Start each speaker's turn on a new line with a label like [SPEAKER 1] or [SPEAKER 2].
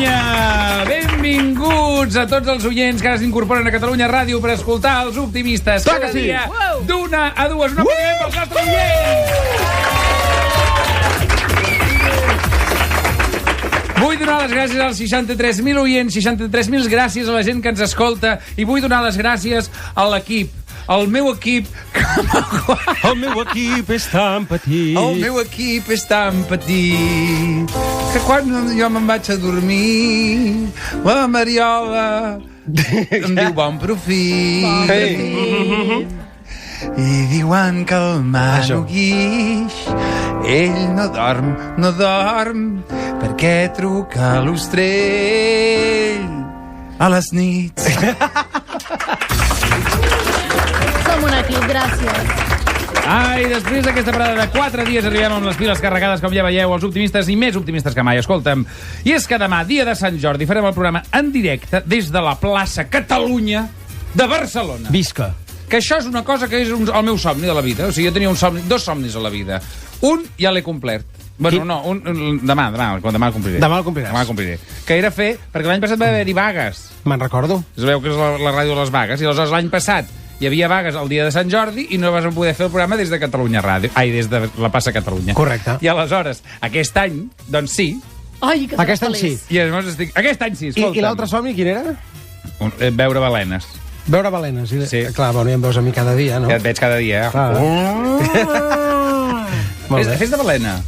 [SPEAKER 1] Catalunya! Benvinguts a tots els oients que ara s'incorporen a Catalunya Ràdio per escoltar els optimistes.
[SPEAKER 2] Clar
[SPEAKER 1] Cada
[SPEAKER 2] que sí.
[SPEAKER 1] dia, d'una a dues, un aplaudiment pels nostres oients! Vull donar les gràcies als 63.000 oients, 63.000 gràcies a la gent que ens escolta, i vull donar les gràcies a l'equip, al meu equip.
[SPEAKER 2] El meu equip és tan petit.
[SPEAKER 1] El meu equip és tan petit que quan jo me'n vaig a dormir, la Mariola em diu bon profit. I diuen que el Manu Guix, ell no dorm, perquè truca a l'Ostrell a les nits.
[SPEAKER 3] Som un equip, gràcies.
[SPEAKER 1] Ai, després d'aquesta parada de 4 dies arribem amb les piles carregades, com ja veieu, els optimistes i més optimistes que mai. Escolta'm, i és que demà, dia de Sant Jordi, farem el programa en directe des de la plaça Catalunya de Barcelona.
[SPEAKER 2] Visca.
[SPEAKER 1] Que això és una cosa que és el meu somni de la vida. O sigui, jo tenia dos somnis a la vida. Un ja l'he complert. Bueno, no, demà el compliré.
[SPEAKER 2] Demà el compliràs.
[SPEAKER 1] Demà el compliré. Que era fer, perquè l'any passat va haver-hi vagues.
[SPEAKER 2] Me'n recordo.
[SPEAKER 1] Es veu que és la ràdio de les vagues, i aleshores l'any passat hi havia vagues el dia de Sant Jordi i no vas poder fer el programa des de Catalunya Ràdio. Ai, des de la plaça Catalunya.
[SPEAKER 2] Correcte.
[SPEAKER 1] I aleshores, aquest any, doncs sí.
[SPEAKER 3] Ai, que
[SPEAKER 2] Aquest any sí.
[SPEAKER 1] I llavors aquest any sí, escolta'm.
[SPEAKER 2] I l'altre somni quin era?
[SPEAKER 1] Veure balenes.
[SPEAKER 2] Veure balenes.
[SPEAKER 1] Sí.
[SPEAKER 2] Clar, bueno, ja em veus a mi cada dia, no?
[SPEAKER 1] Ja et veig cada dia, eh?
[SPEAKER 2] Clar. Molt bé.
[SPEAKER 1] Fes de balena.